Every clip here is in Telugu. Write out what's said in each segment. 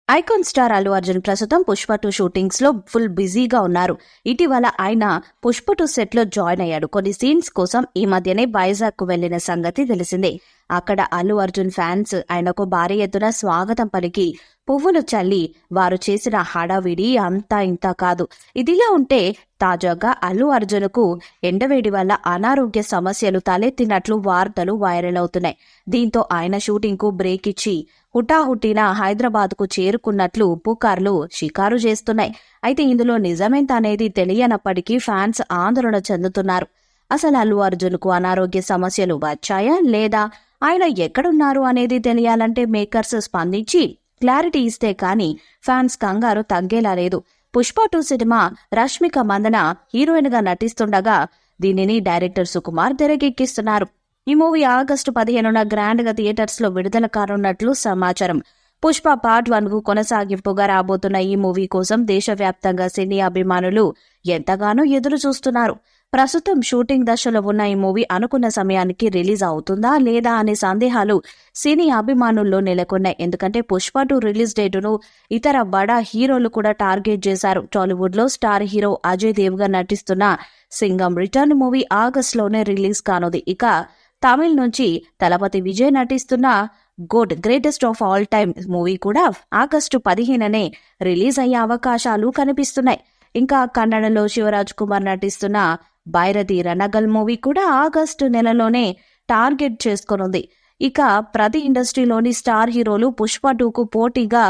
ఐకాన్ స్టార్ అల్లు అర్జున్ ప్రస్తుతం పుష్ప 2 షూటింగ్స్ లో ఫుల్ బిజీగా ఉన్నారు. ఇటీవల ఆయన పుష్ప 2 సెట్ లో జాయిన్ అయ్యాడు. కొన్ని సీన్స్ కోసం ఈ మధ్యనే వైజాగ్ కు వెళ్లిన సంగతి తెలిసిందే. అక్కడ అల్లు అర్జున్ ఫ్యాన్స్ ఆయనకు భారీ ఎత్తున స్వాగతం పలికి పువ్వులు చల్లి వారు చేసిన హడావిడి అంతా ఇంతా కాదు. ఇదిలా ఉంటే తాజాగా అల్లు అర్జున్ కు ఎండవేడి వల్ల అనారోగ్య సమస్యలు తలెత్తినట్లు వార్తలు వైరల్ అవుతున్నాయి. దీంతో ఆయన షూటింగ్ కు బ్రేక్ ఇచ్చి హుటాహుటిన హైదరాబాద్ కు చేరుకున్నట్లు పుకార్లు షికారు చేస్తున్నాయి. అయితే ఇందులో నిజమేంత అనేది తెలియనప్పటికీ ఫ్యాన్స్ ఆందోళన చెందుతున్నారు. అసలు అల్లు అర్జున్ కు అనారోగ్య సమస్యలు వచ్చాయా లేదా ఆయన ఎక్కడున్నారు అనేది తెలియాలంటే మేకర్స్ స్పందించి క్లారిటీ ఇస్తే కానీ ఫ్యాన్స్ కంగారు తగ్గేలా లేదు. పుష్ప 2 సినిమా రష్మిక మందన హీరోయిన్ గా నటిస్తుండగా దీనిని డైరెక్టర్ సుకుమార్ తెరకెక్కిస్తున్నారు. ఈ మూవీ ఆగస్టు 15న గ్రాండ్ గా థియేటర్స్ లో విడుదల కానున్నట్లు సమాచారం. పుష్ప పార్ట్ 1 కు కొనసాగింపుగా రాబోతున్న ఈ మూవీ కోసం దేశవ్యాప్తంగా సినీ అభిమానులు ఎంతగానో ఎదురు చూస్తున్నారు. ప్రస్తుతం షూటింగ్ దశలో ఉన్న ఈ మూవీ అనుకున్న సమయానికి రిలీజ్ అవుతుందా లేదా అనే సందేహాలు సినీ అభిమానుల్లో నెలకొన్నాయి. ఎందుకంటే పుష్ప 2 రిలీజ్ డేటును ఇతర బడా హీరోలు కూడా టార్గెట్ చేశారు. టాలీవుడ్ లో స్టార్ హీరో అజయ్ దేవ్గన్ నటిస్తున్న సింగం రిటర్న్ మూవీ ఆగస్టులోనే రిలీజ్ కానుంది. ఇక తమిళ్ నుంచి తలపతి విజయ్ నటిస్తున్న GOAT greatest of all time movie కూడా ఆగస్టు 15నే రిలీజ్ అయ్యే అవకాశాలు కనిపిస్తున్నాయి. ఇంకా కన్నడలో శివరాజ్ కుమార్ నటిస్తున్న బైరతి రణగల్ మూవీ కూడా ఆగస్టు నెలలోనే టార్గెట్ చేసుకొనుంది. ఇక ప్రతి ఇండస్ట్రీలోని స్టార్ హీరోలు పుష్ప 2కు పోటీగా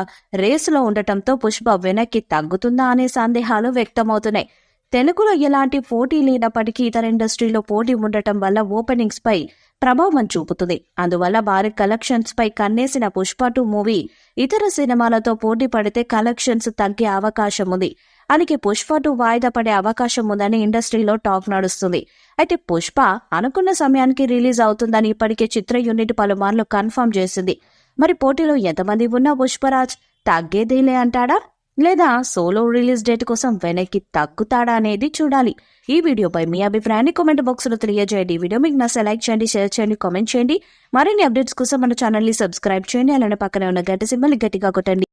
రేసులో ఉండటంతో పుష్ప వెనక్కి తగ్గుతుందా అనే సందేహాలు వ్యక్తమవుతున్నాయి. తెలుగులో ఎలాంటి పోటీ లేనప్పటికీ ఇతర ఇండస్ట్రీలో పోటీ ఉండటం వల్ల ఓపెనింగ్స్ పై ప్రభావం చూపుతుంది. అందువల్ల భారీ కలెక్షన్స్ పై కన్నేసిన పుష్ప 2 మూవీ ఇతర సినిమాలతో పోటీ పడితే కలెక్షన్స్ తగ్గే అవకాశం ఉంది. అందుకే పుష్ప 2 వాయిదా పడే అవకాశం ఉందని ఇండస్ట్రీలో టాక్ నడుస్తుంది. అయితే పుష్ప అనుకున్న సమయానికి రిలీజ్ అవుతుందని ఇప్పటికే చిత్ర యూనిట్ పలుమార్లు కన్ఫర్మ్ చేసింది. మరి పోటీలో ఎంతమంది ఉన్నా పుష్పరాజ్ తగ్గేదేలే అంటాడా లేదా సోలో రిలీజ్ డేట్ కోసం వెనక్కి తగ్గుతాడా అనేది చూడాలి. ఈ వీడియోపై మీ అభిప్రాయాన్ని కామెంట్ బాక్స్ లో తెలియజేయండి. ఈ వీడియో మీకు నచ్చితే లైక్ చేయండి, షేర్ చేయండి, కామెంట్ చేయండి. మరిన్ని అప్డేట్స్ కోసం మన ఛానల్ ని సబ్స్క్రైబ్ చేయండి. అలానే పక్కనే ఉన్న గంట సింబల్ గట్టిగా కొట్టండి.